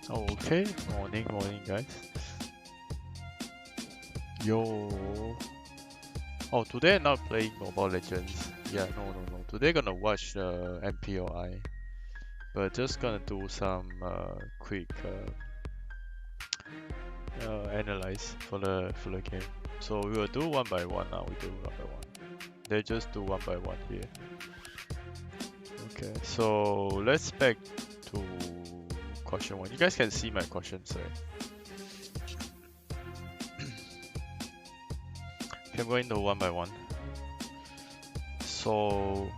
Okay, morning guys. Yo. Oh, today I'm not playing Mobile Legends. Yeah, no. Today gonna watch MPOI, but just gonna do some quick analyze for the game. So we will do one by one now. We do one by one. They just do one by one here. Okay, so let's back to question one. You guys can see my questions, right? Okay, I'm going to one by one. So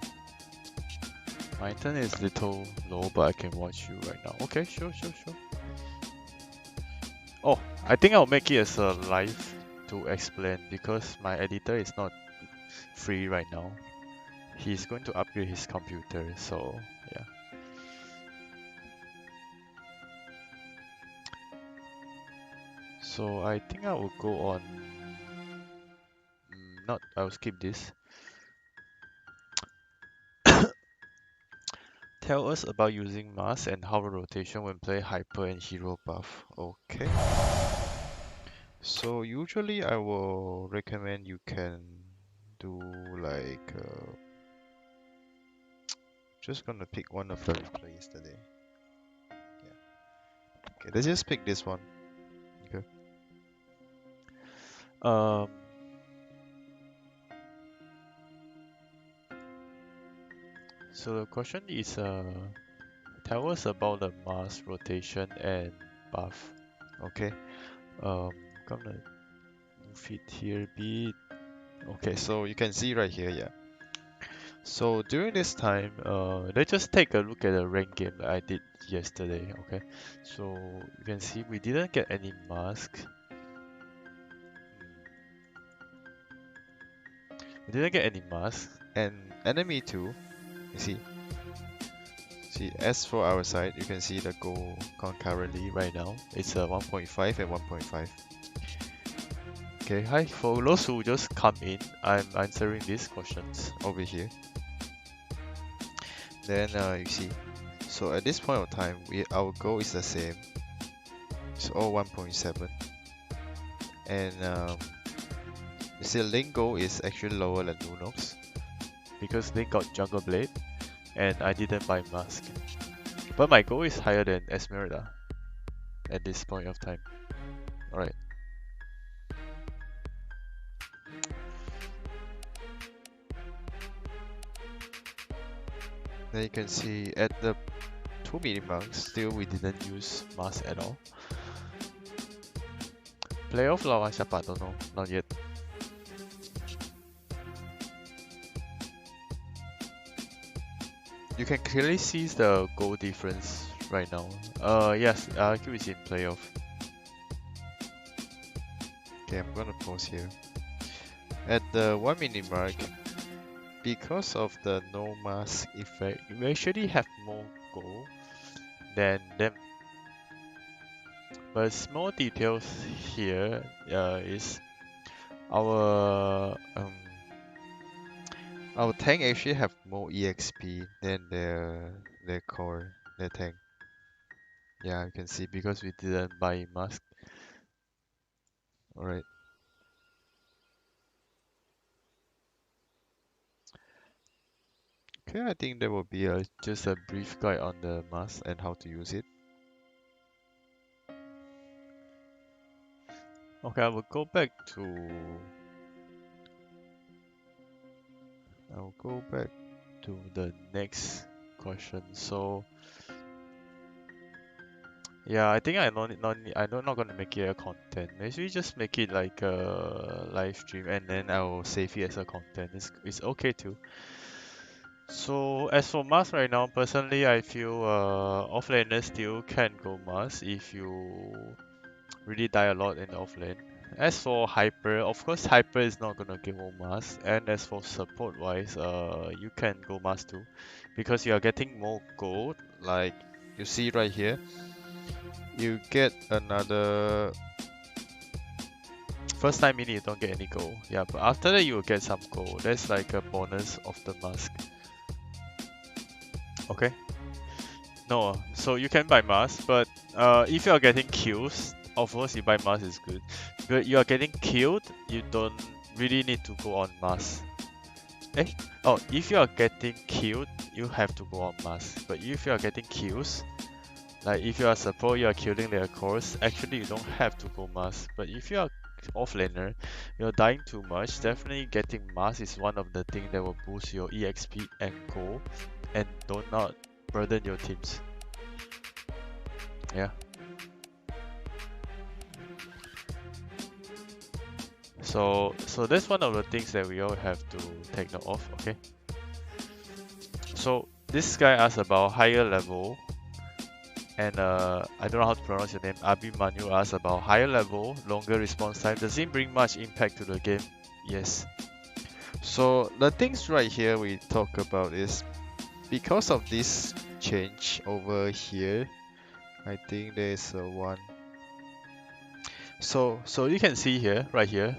my internet is little low, but I can watch you right now. Okay, sure. Oh, I think I'll make it as a live to explain because my editor is not free right now. He's going to upgrade his computer, so yeah. So I think I will go on. I'll skip this. Tell us about using mask and how rotation when play hyper and hero buff. Okay. So usually I will recommend you can do like just gonna pick one of the replay yesterday. Yeah. Okay, let's just pick this one. Okay. So the question is tell us about the mask rotation and buff. Okay. Gonna move it here a bit. Okay, so you can see right here, yeah. So during this time, let's just take a look at the rank game that I did yesterday. Okay, so you can see we didn't get any mask. We didn't get any mask, and enemy too. You see. As for our side, you can see the goal concurrently right now. It's 1.5 and 1.5. Okay, hi, for those who just come in, I'm answering these questions over here. Then you see, so at this point of time, our goal is the same. It's all 1.7, and you see, Link goal is actually lower than Lunox because Link got Jungle Blade, and I didn't buy mask. But my goal is higher than Esmeralda at this point of time. Alright. Then you can see at the 2 mini-marks, still we didn't use mask at all. Playoff lawan siapa? Don't know, not yet. You can clearly see the goal difference right now. Yes, IQ is in playoff. Okay, I'm gonna pause here. At the 1 minute mark, because of the no mask effect, you actually have more goal than them. But small details here is our tank actually have more EXP than their core, their tank. Yeah, you can see because we didn't buy mask. Alright. Okay, I think there will be just a brief guide on the mask and how to use it. Okay, I will go back to the next question. So yeah, I think I'm not gonna make it a content. Maybe just make it like a live stream, and then I will save it as a content. It's okay too. So as for mask right now, personally, I feel offlaner still can go mask if you really die a lot in the offlane. As for hyper, of course hyper is not gonna give all mask, and as for support wise, you can go mask too, because you are getting more gold. Like you see right here, you get another first time mini, you don't get any gold. Yeah, but after that you will get some gold. That's like a bonus of the mask. Okay. No, so you can buy mask, but if you are getting kills, of course you buy mask is good. But you are getting killed, you don't really need to go on mask. Eh? Oh, if you are getting killed, you have to go on mask. But if you are getting kills, like if you are support, you are killing their cores, actually you don't have to go mask. But if you are offlaner, you're dying too much, definitely getting mask is one of the things that will boost your EXP and goal and do not burden your teams. Yeah. So that's one of the things that we all have to take note of, okay? So this guy asked about higher level, and I don't know how to pronounce your name. Abhimanyu asked about higher level, longer response time. Does it bring much impact to the game? Yes. So the things right here we talk about is because of this change over here. I think there's a one. So you can see here, right here,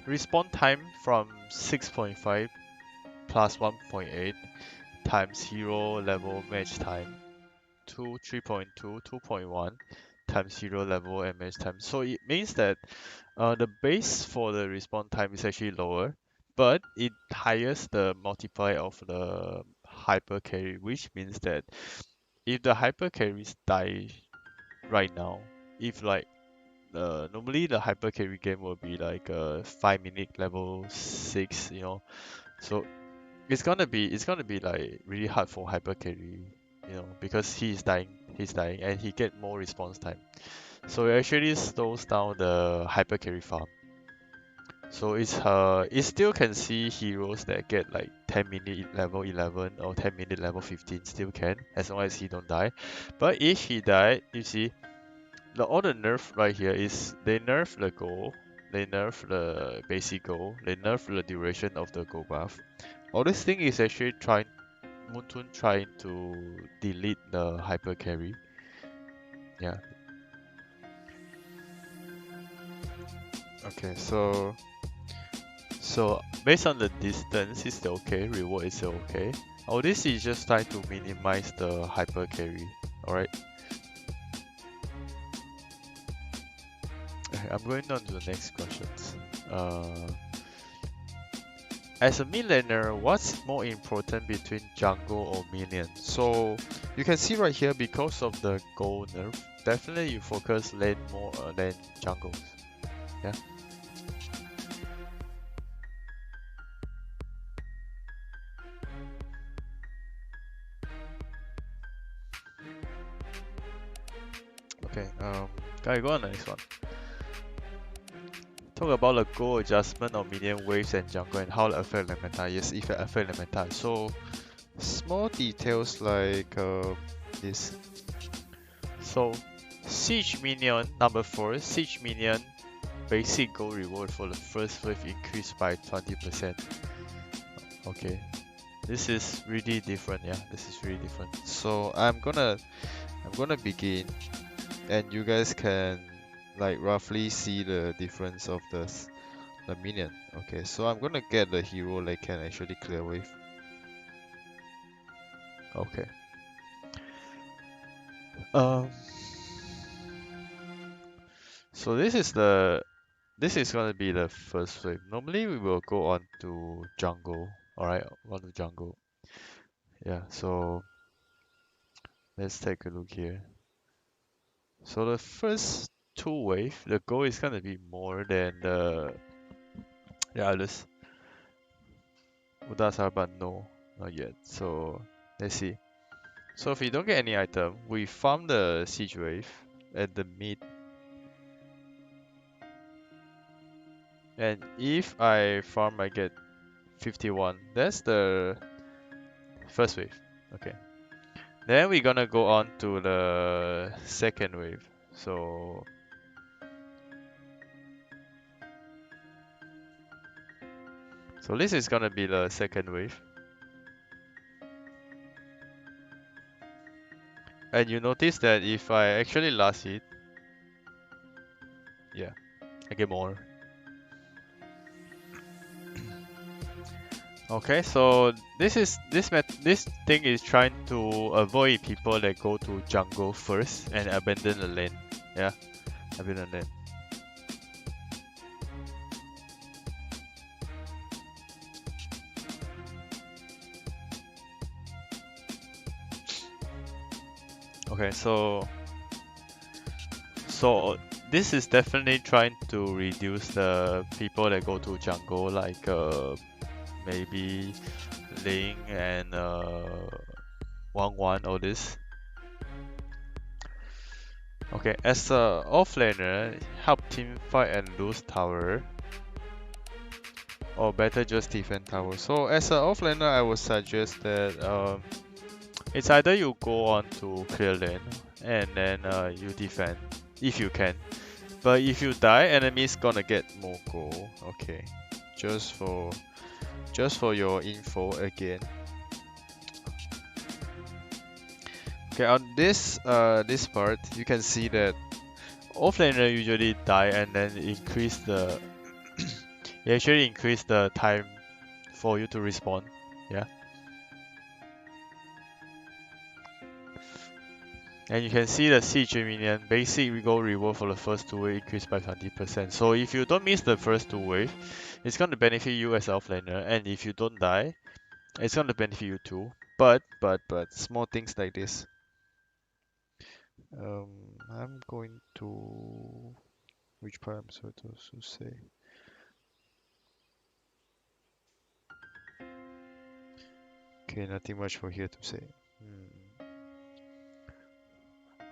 respawn time from 6.5 plus 1.8 times hero level match time to 3.2, 2.1 times hero level and match time. So it means that the base for the respawn time is actually lower, but it highest the multiplier of the hyper carry, which means that if the hyper carries die right now, if like normally the hyper carry game will be like a 5 minute level 6, you know, so it's gonna be like really hard for hyper carry, you know, because he's dying and he get more response time, so it actually slows down the hyper carry farm. So it still can see heroes that get like 10 minute level 11 or 10 minute level 15 still can, as long as he don't die. But if he died, you see all the nerf right here is they nerf the goal, they nerf the basic goal, they nerf the duration of the goal buff. All this thing is actually Moontoon trying to delete the hyper carry. Yeah. Okay, so based on the distance, it's still okay. Reward is still okay. All this is just trying to minimize the hyper carry. Alright. Okay, I'm going on to the next questions. As a mid laner, what's more important between jungle or minion? So you can see right here, because of the gold nerf, definitely you focus lane more than jungles. Yeah. Okay. Can I go on the next one? Talk about the goal adjustment of minion waves and jungle and how it affect the meta. Yes, if it affect the meta. So small details like this. So siege minion number 4, siege minion basic goal reward for the first wave increased by 20%. Okay, this is really different. Yeah, this is really different. So I'm gonna begin, and you guys can like roughly see the difference of the minion. Okay, so I'm gonna get the hero that can actually clear wave. Okay. So this is gonna be the first wave. Normally we will go on to jungle. Alright, on to jungle. Yeah, so let's take a look here. So the first 2 wave, the goal is gonna be more than the others. Udasar, but no, not yet. So let's see. So if we don't get any item, we farm the siege wave at the mid. And if I farm, I get 51. That's the first wave. Okay. Then we're gonna go on to the second wave. So this is gonna be the second wave. And you notice that if I actually last hit, yeah, I get more. Okay, so this thing is trying to avoid people that go to jungle first and abandon the lane. Yeah, abandon the lane. Okay, so this is definitely trying to reduce the people that go to jungle, like maybe Ling and Wang all this. Okay, as a offlaner, help team fight and lose tower, or better just defend tower. So as a offlaner, I would suggest that it's either you go on to clear lane and then you defend if you can. But if you die, enemy's gonna get more gold. Okay, just for your info again. Okay, on this part, you can see that offlaner usually die and then increase the it actually increase the time for you to respawn. Yeah. And you can see the siege minion basic regal reward for the first two wave increased by 20%. So if you don't miss the first two wave, it's gonna benefit you as offlaner, and if you don't die, it's gonna benefit you too. But small things like this. I'm going to which part I'm supposed to say. Okay, nothing much for here to say.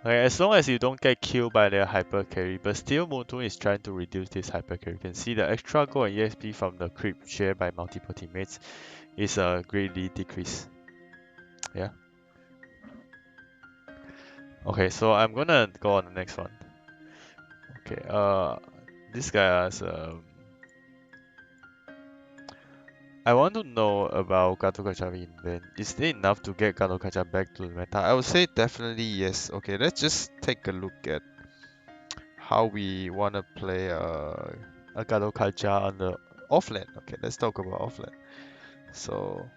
Okay, as long as you don't get killed by their hyper carry, but still Moontoon is trying to reduce this hyper carry. You can see the extra gold and EXP from the creep shared by multiple teammates is greatly decreased. Yeah. Okay, so I'm gonna go on the next one. Okay, this guy has I want to know about Gato Gacha in lane. Is it enough to get Gato Gacha back to the meta? I would say definitely yes. Okay, let's just take a look at how we wanna play a Gato Gacha on the offlane. Okay, let's talk about offlane. So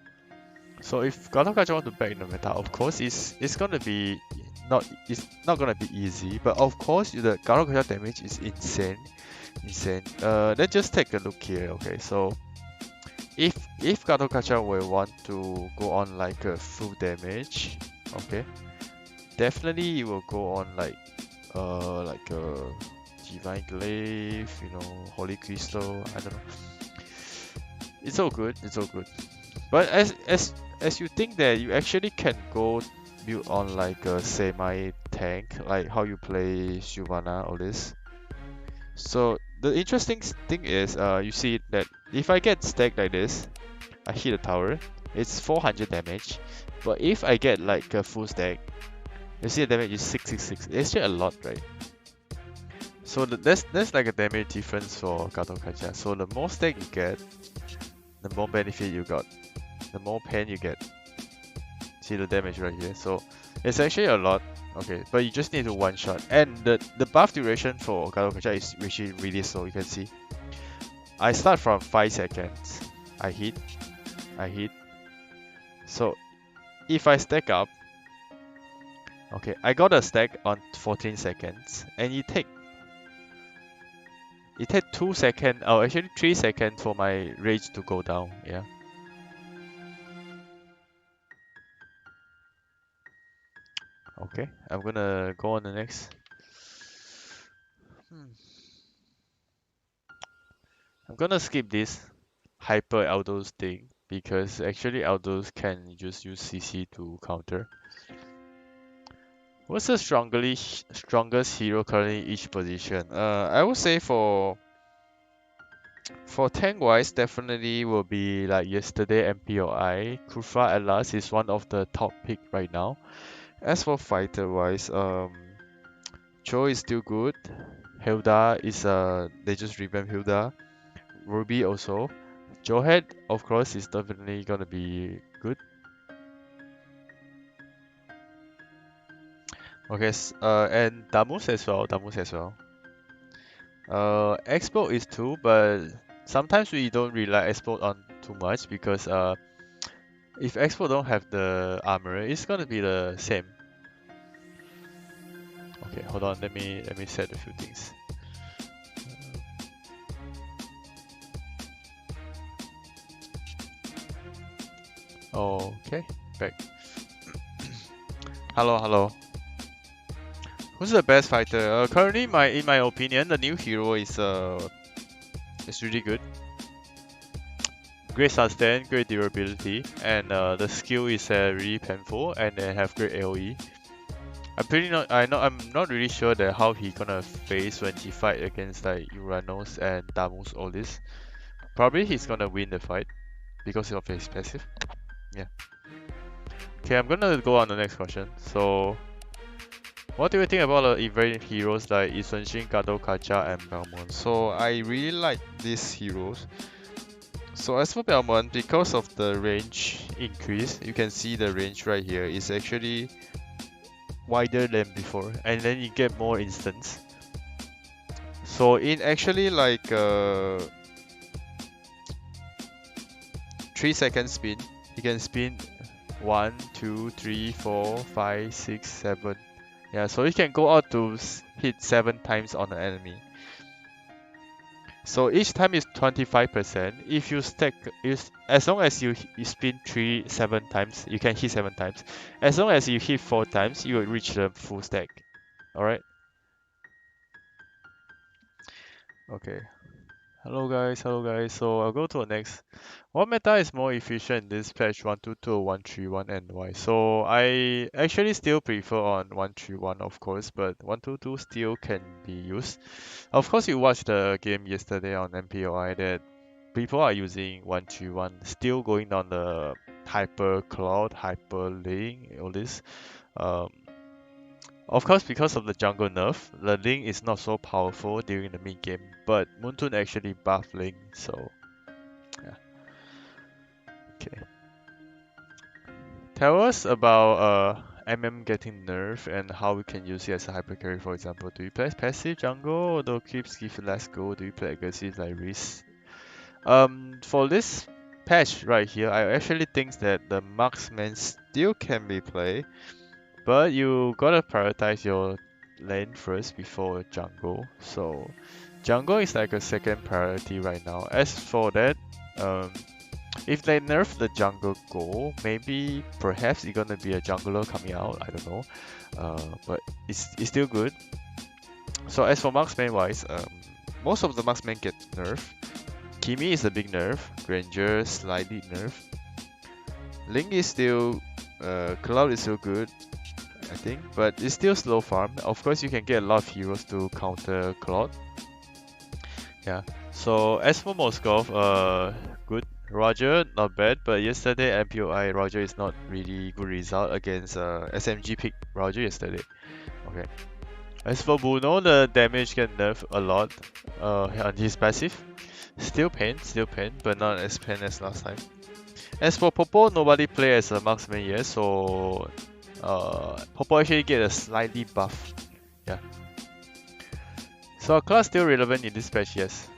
if Gato Gacha want to back in the meta, of course it's gonna be it's not gonna be easy, but of course the Gato Gacha damage is insane. Let's just take a look here. Okay, so if Gato Kacha will want to go on like a full damage, okay, definitely it will go on like a Divine Glaive, Holy Crystal, I don't know. It's all good, it's all good. But as you think that you actually can go build on like a semi tank, like how you play Shyvana or this. So the interesting thing is you see that if I get stacked like this, I hit a tower, it's 400 damage. But if I get like a full stack, you see the damage is 666. It's still a lot, right? So that's like a damage difference for Gato Kacha. So the more stack you get, the more benefit you got, the more pain you get. See the damage right here. So it's actually a lot. Okay, but you just need to one shot. And the buff duration for Gato Kacha is actually really slow. You can see. I start from 5 seconds. I hit. So if I stack up, okay, I got a stack on 14 seconds, and it take 2 seconds, or actually 3 seconds for my rage to go down. Yeah. Okay, I'm gonna go on the next. Hmm. I'm gonna skip this hyper Aldos thing because actually Aldos can just use CC to counter. What's the strongest hero currently in each position? I would say for tank wise, definitely will be like yesterday MPOI. Kufa Atlas is one of the top pick right now. As for fighter wise, Cho is still good. Hilda is they just revamped Hilda. Ruby also. Johead of course is definitely gonna be good. Okay, and Damus as well. Expo is too, but sometimes we don't rely Expo on too much because if Expo don't have the armor, it's gonna be the same. Okay, hold on, let me set a few things. Okay, back. Hello. Who's the best fighter? Currently, in my opinion, the new hero is really good. Great sustain, great durability, and the skill is really painful, and they have great AOE. I'm not really sure that how he gonna face when he fight against like Uranos and Damus, all this. Probably he's gonna win the fight because of his passive. Yeah. Okay, I'm gonna go on the next question. So, what do you think about the event heroes like Isunshin, Gado Kacha, and Belmont? So, I really like these heroes. So as for Belmont, because of the range increase, you can see the range right here is actually wider than before, and then you get more instance. So in actually like 3 second spin, you can spin 1, 2, 3, 4, 5, 6, 7. Yeah, so you can go out to hit 7 times on an enemy. So each time is 25%. If you stack, as long as you spin 7 times, you can hit 7 times. As long as you hit 4 times, you will reach the full stack. Alright? Okay. Hello guys. So I'll go to the next. What meta is more efficient in this patch 122 or 131 and why? So I actually still prefer on 131 of course, but 122 still can be used. Of course you watched the game yesterday on MPOI that people are using 131, still going down the hyper cloud, hyper link, all this. Um, of course, because of the jungle nerf, the link is not so powerful during the mid game, but Moontoon actually buff link, so yeah. Okay. Tell us about MM getting nerfed and how we can use it as a hyper carry, for example. Do you play passive jungle or do creeps give you less go? Do you play aggressive like Risk? For this patch right here, I actually think that the marksman still can be played, but you gotta prioritize your lane first before jungle. So jungle is like a second priority right now. As for that, um, if they nerf the jungle goal, maybe perhaps it's gonna be a jungler coming out. I don't know, but it's still good. So as for marksman wise, most of the marksmen get nerfed. Kimi is a big nerf, Granger slightly nerf. Link is still, Cloud is still good, I think, but it's still slow farm. Of course, you can get a lot of heroes to counter Cloud. Yeah. So as for Moskov, good. Roger, not bad, but yesterday MPOI Roger is not really good result against SMG pick Roger yesterday. Okay. As for Bruno, the damage can nerf a lot on his passive. Still pain, but not as pain as last time. As for Popo, nobody play as a marksman yet, so Popo actually get a slightly buff. Yeah. So our class still relevant in this patch, yes.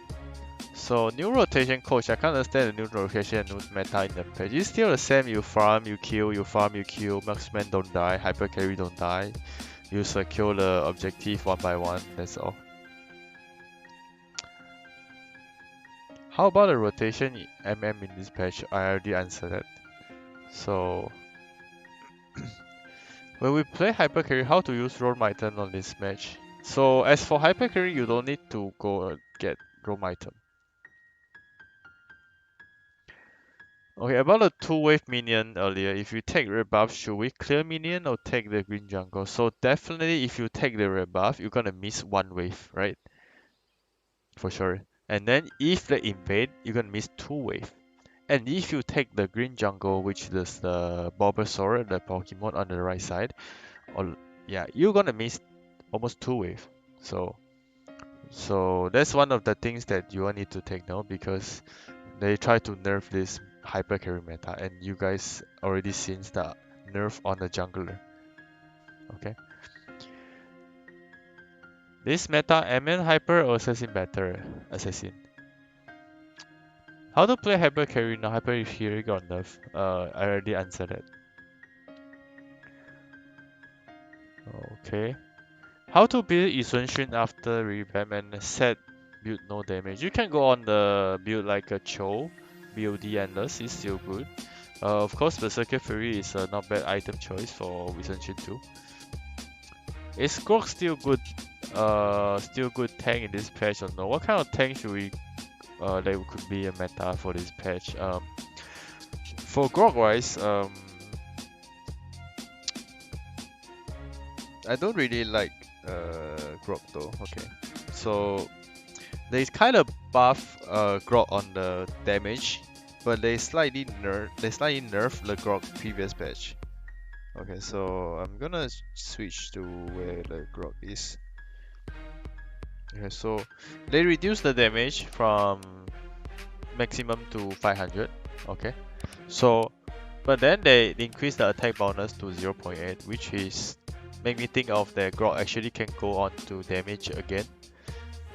So new rotation coach, I can't understand the new rotation and new meta in the patch. It's still the same, you farm, you kill, you farm, you kill, marksman don't die, hyper carry don't die. You secure the objective one by one, that's all. How about the rotation MM in this patch? I already answered that. So when we play hyper carry, how to use roam item on this match? So as for hyper carry, you don't need to go get roam item. Okay, about the 2-wave minion earlier, if you take red buff, should we clear minion or take the green jungle? So definitely if you take the red buff, you're gonna miss 1 wave, right? For sure. And then if they invade, you're gonna miss 2 wave. And if you take the green jungle, which is the Bulbasaur, the Pokemon on the right side, or yeah, you're gonna miss almost 2 wave. So that's one of the things that you will need to take note because they try to nerf this hyper carry meta, and you guys already seen the nerf on the jungler. Okay. This meta, MN hyper or assassin better? Assassin. How to play Hyper Carry now? Hyper Hearing or Nerf? I already answered it. Okay. How to build Isun after revamp and set build no damage? You can go on the build like a Cho, BOD Endless is still good. Of course, Berserker Fury is a not bad item choice for Isun 2. Is Grok still good? Still good tank in this patch or no? What kind of tank should we that could be a meta for this patch? For Grok wise, I don't really like Grok though. Okay, so they kind of buff Grok on the damage, but they slightly nerf the Grok previous patch. Okay, so I'm gonna switch to where the Grok is. Okay, so they reduce the damage from maximum to 500. Okay, so but then they increase the attack bonus to 0.8, which is make me think of that Grok actually can go on to damage again.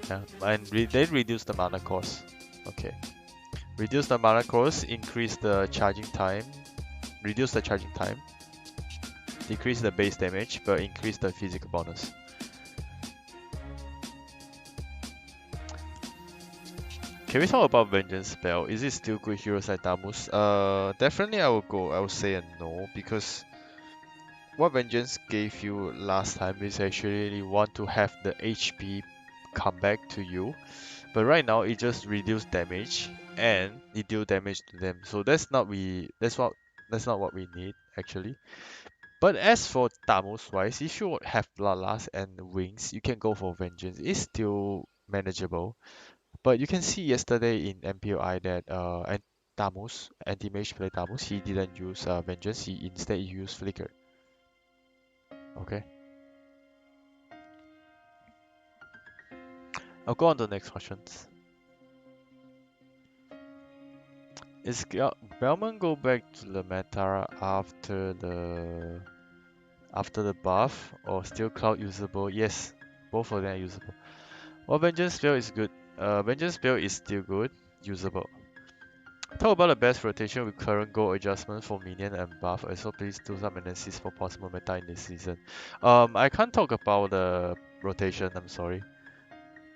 Yeah, and they reduce the mana cost. Okay, reduce the mana cost, increase the charging time, reduce the charging time, decrease the base damage, but increase the physical bonus. Can we talk about Vengeance spell? Is it still good heroes like Damus? Definitely I will say a no, because what Vengeance gave you last time is actually you want to have the HP come back to you. But right now it just reduce damage and it deal damage to them. So that's not what we need actually. But as for Damus wise, if you have Bloodlust and Wings, you can go for Vengeance. It's still manageable. But you can see yesterday in MPOI that Damus, anti-mage play Damus, he didn't use Vengeance, he instead used Flicker. Okay. I'll go on to the next questions. Is Bellman go back to the meta after the buff or still cloud usable? Yes, both of them are usable. Well, Vengeance spell is good. Vengeance spell is still good, usable. Talk about the best rotation with current goal adjustment for minion and buff. Also, please do some analysis for possible meta in this season. I can't talk about the rotation. I'm sorry.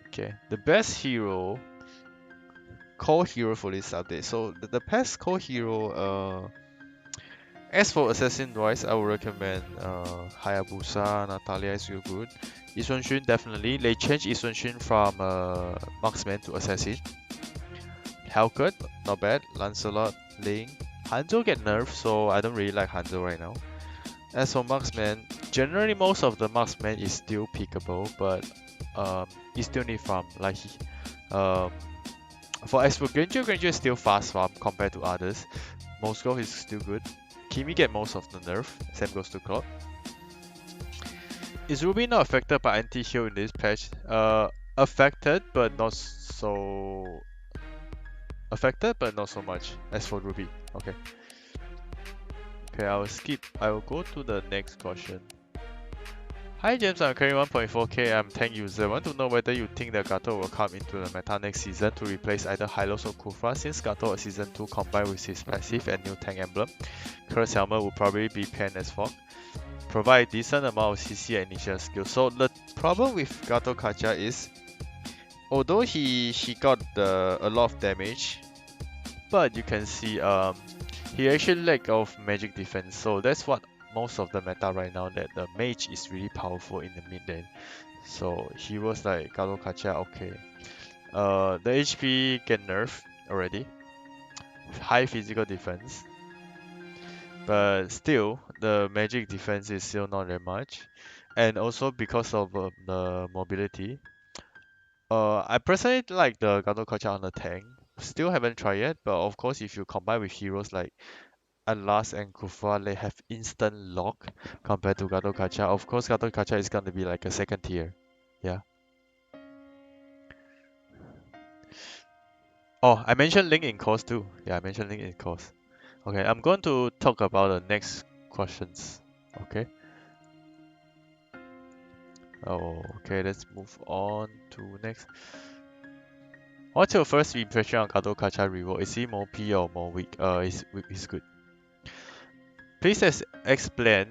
Okay, the best hero, core hero for this update. So the best core hero, as for assassin wise, I would recommend Hayabusa, Natalia is real good. Isunshin definitely. They changed Isunshin from marksman to assassin. Helcurt, not bad. Lancelot, Ling. Hanzo get nerfed, so I don't really like Hanzo right now. As for marksman, generally most of the marksman is still pickable, but you still need farm. Like um, as for Granger, Granger is still fast farm compared to others. Moscow is still good. Kimi get most of the nerf, same goes to Claude. Is Ruby not affected by anti-heal in this patch? Affected, but not so... Affected, but not so much as for Ruby. Okay. Okay, I will skip. I will go to the next question. Hi James, I'm carrying 1.4k. I'm tank user. I want to know whether you think that Gato will come into the meta next season to replace either Hylos or Kufra, since Gato at season 2 combined with his passive and new tank emblem. Curse helmet will probably be panned as fog. Provide decent amount of CC and initial skill. So the problem with Gato Kacha is, although he got a lot of damage, but you can see he actually lack of magic defense. So that's what most of the meta right now, that the mage is really powerful in the mid lane. So heroes like Gato Kacha, okay. The HP get nerfed already. High physical defense. But still, the magic defense is still not that much. And also because of the mobility. I personally like the Gato Kacha on the tank. Still haven't tried yet, but of course if you combine with heroes like Atlas and Kufa, they have instant lock compared to Gato Kacha. Of course, Gato Kacha is gonna be like a second tier. Yeah. Oh, I mentioned link in course too. Yeah, I mentioned link in course. Okay, I'm going to talk about the next questions. Okay. Oh, okay, let's move on to next. What's your first impression on Kadokacha Revo? Is he more P or more weak? Is good. Please explain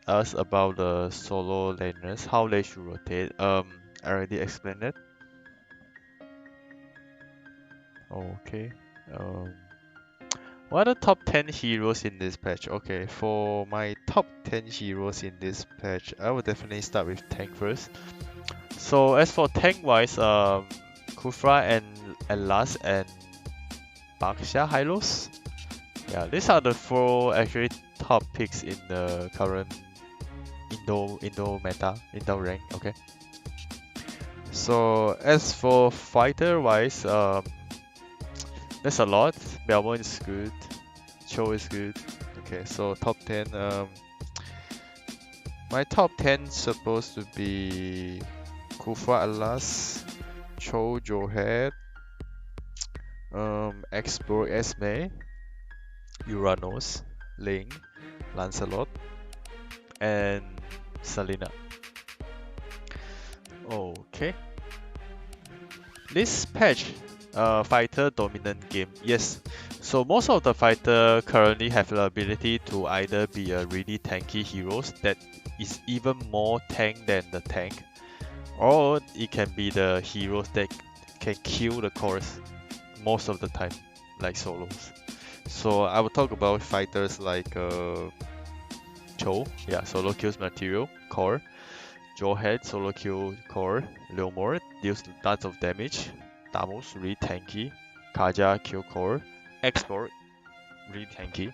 us about the solo laners, how they should rotate. I already explained it. Okay. What are the top 10 heroes in this patch? Okay, for my top 10 heroes in this patch, I will definitely start with tank first. So as for tank wise, Kufra and Last and Baksha Hylos. Yeah, these are the four actually top picks in the current Indo meta, Indo rank. Okay. So as for fighter wise, there's a lot. Belmont is good. Cho is good. Okay, so top 10. My top 10 supposed to be Kufa Alas, Cho Johead, Explore Esme, Uranus, Ling, Lancelot, and Selena. Okay. This patch, fighter dominant game. Yes. So most of the fighter currently have the ability to either be a really tanky heroes that is even more tank than the tank, or it can be the heroes that can kill the cores most of the time, like solos. So I will talk about fighters like Cho, yeah, solo kills material, core. Jawhead, solo kill core. Leomord deals tons of damage. Damus, really tanky. Kaja, kill core. Export, really tanky.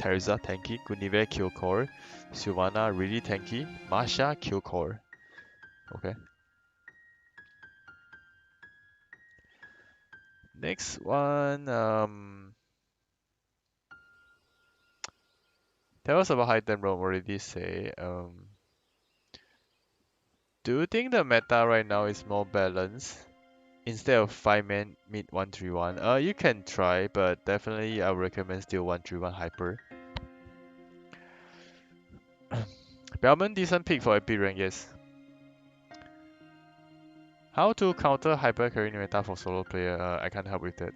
Teresa, tanky. Guinevere, kill core. Sylvana, really tanky. Masha, kill core. Okay. Next one, tell us about high temp roam already say. Do you think the meta right now is more balanced? Instead of 5-man mid 131, you can try, but definitely I would recommend still 131 hyper. Bellman decent pick for AP rank, yes. How to counter hyper carry meta for solo player? I can't help with that.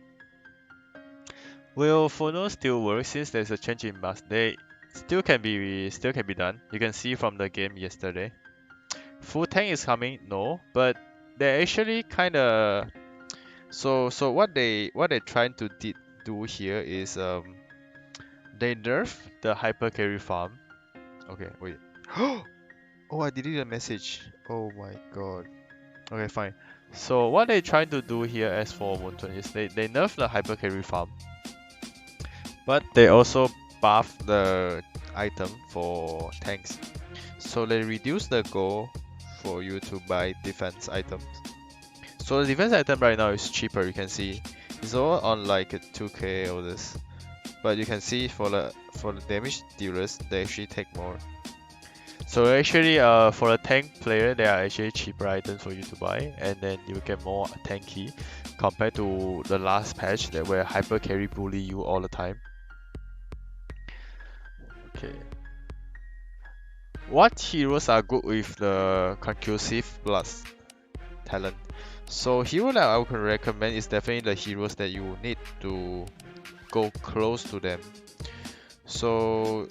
Will Phono still work since there's a change in mask? They still can be done. You can see from the game yesterday. Full tank is coming, no, but they actually kind of so what they trying to do here is they nerf the hyper carry farm. Okay, wait. Oh, I deleted a message. Oh my god. Okay, fine. So what they trying to do here as for Moonton is they nerf the hyper carry farm, but they also buff the item for tanks. So they reduce the goal for you to buy defense items. So the defense item right now is cheaper, you can see. It's all on like a 2k or this. But you can see for the damage dealers, they actually take more. So actually, for a tank player, there are actually cheaper items for you to buy, and then you get more tanky compared to the last patch that where hyper carry bully you all the time. Okay. What heroes are good with the conclusive plus talent? So hero that I would recommend is definitely the heroes that you need to go close to them. So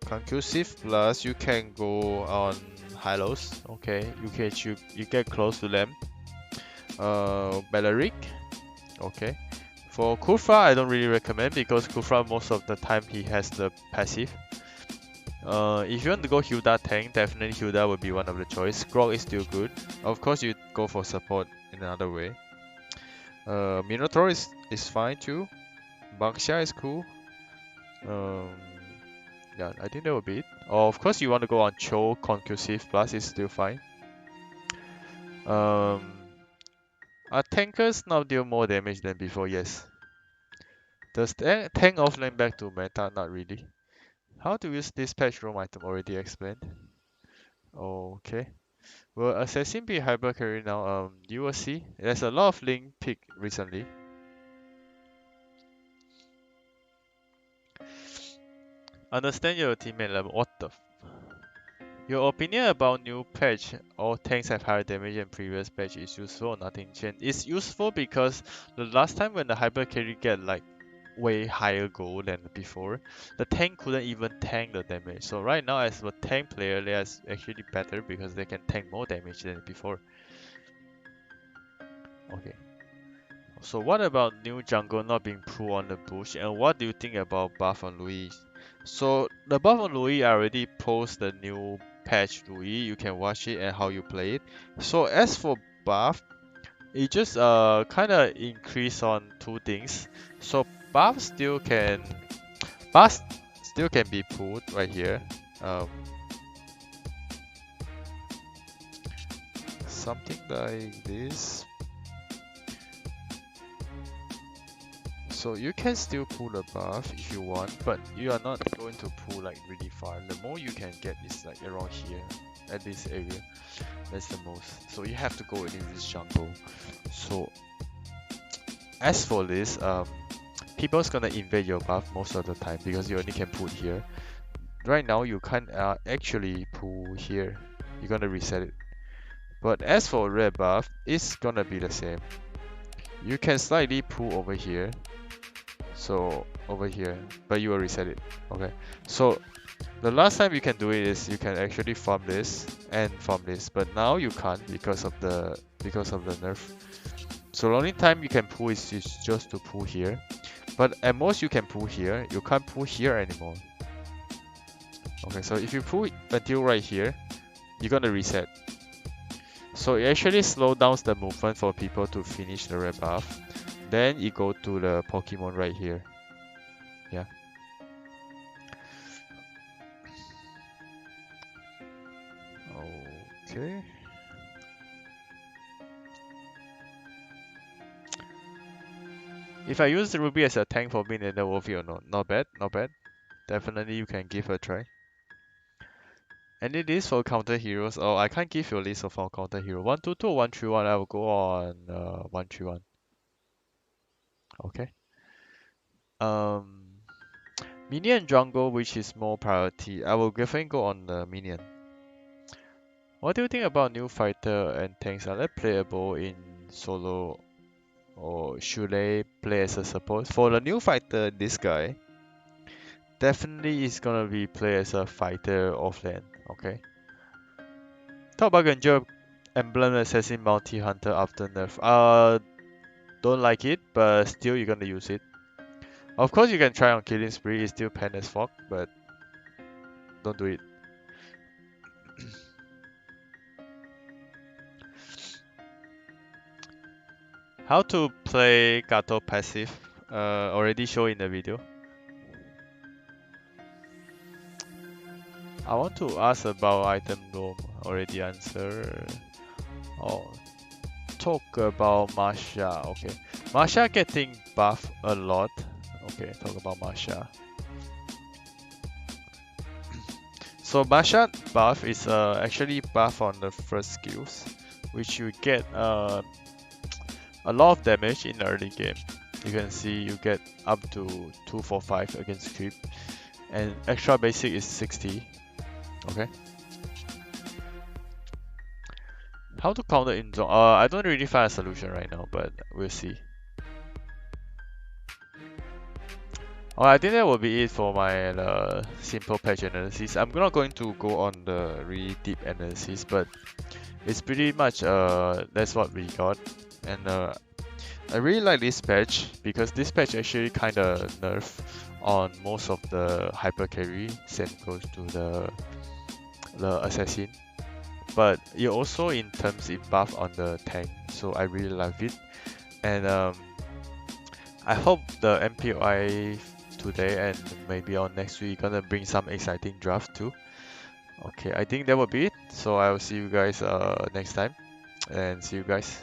conclusive plus you can go on Hylos. Okay, you get close to them. Bellaric. Okay. For Kufra, I don't really recommend because Kufra most of the time he has the passive. If you want to go Hilda tank, definitely Hilda would be one of the choice. Grog is still good. Of course, you go for support in another way. Minotaur is fine too. Bangsha is cool. Yeah, I think that would be it. Or of course, you want to go on Cho Conclusive Plus is still fine. Are tankers now deal more damage than before? Yes. Does tank offlane back to meta? Not really. How to use this patch roam item already explained. Okay. Well, Assassin be hyper carry now. You will see. There's a lot of link pick recently. Understand your teammate level. What the? Your opinion about new patch, all tanks have higher damage than previous patch is useful or nothing changed? It's useful because the last time when the hyper carry get like way higher gold than before, the tank couldn't even tank the damage. So right now as a tank player, they are actually better because they can tank more damage than before. Okay. So what about new jungle not being pulled on the bush, and what do you think about buff on Louis? So the buff on Louis I already post the new patch Louis, you can watch it and how you play it. So as for buff, it just kinda increase on two things. So buff still can buff still can be pulled right here. Um, Something like this. So you can still pull the buff if you want, but you are not going to pull like really far. The more you can get is like around here, at this area. That's the most. So you have to go in this jungle. So as for this, people's gonna invade your buff most of the time because you only can pull here. Right now you can't actually pull here. You're gonna reset it. But as for red buff, it's gonna be the same. You can slightly pull over here. So over here, but you will reset it. Okay. So the last time you can do it is you can actually farm this and farm this, but now you can't because of the nerf. So the only time you can pull is just to pull here, but at most you can pull here. You can't pull here anymore. Okay, so if you pull until right here, you're gonna reset. So it actually slows down the movement for people to finish the red buff. Then you go to the Pokemon right here. Yeah. Okay. If I use the Ruby as a tank for being in the worth it or not? Not bad, not bad. Definitely you can give it a try. Any list for counter heroes? Oh, I can't give you a list of our counter hero. 122 or 131, I will go on 131. Okay. Minion jungle, which is more priority. I will definitely go on the minion. What do you think about new fighter and tanks? Are they playable in solo, or should they play as a support? For the new fighter, this guy definitely is gonna be play as a fighter offlane. Okay. Talk about Genjo Emblem Assassin Multi Hunter after nerf. Don't like it, but still you're gonna use it. Of course you can try on Killing Spree, it's still pen as fuck, but don't do it. How to play Gato passive? Already show in the video. I want to ask about item roam. Already answer. Oh, talk about Masha. Okay, Masha getting buff a lot. Okay, talk about Masha. So Masha buff is actually buff on the first skills, which you get a lot of damage in the early game. You can see you get up to 245 against creep, and extra basic is 60. Okay. How to counter in zone? I don't really find a solution right now, but we'll see. I think that will be it for my simple patch analysis. I'm not going to go on the really deep analysis, but it's pretty much that's what we got. And I really like this patch because this patch actually kinda nerf on most of the hyper carry, same goes to the assassin. But it also in terms it buff on the tank, so I really love it. And I hope the MPOI today and maybe on next week gonna bring some exciting draft too. Okay, I think that will be it. So I will see you guys next time, and see you guys.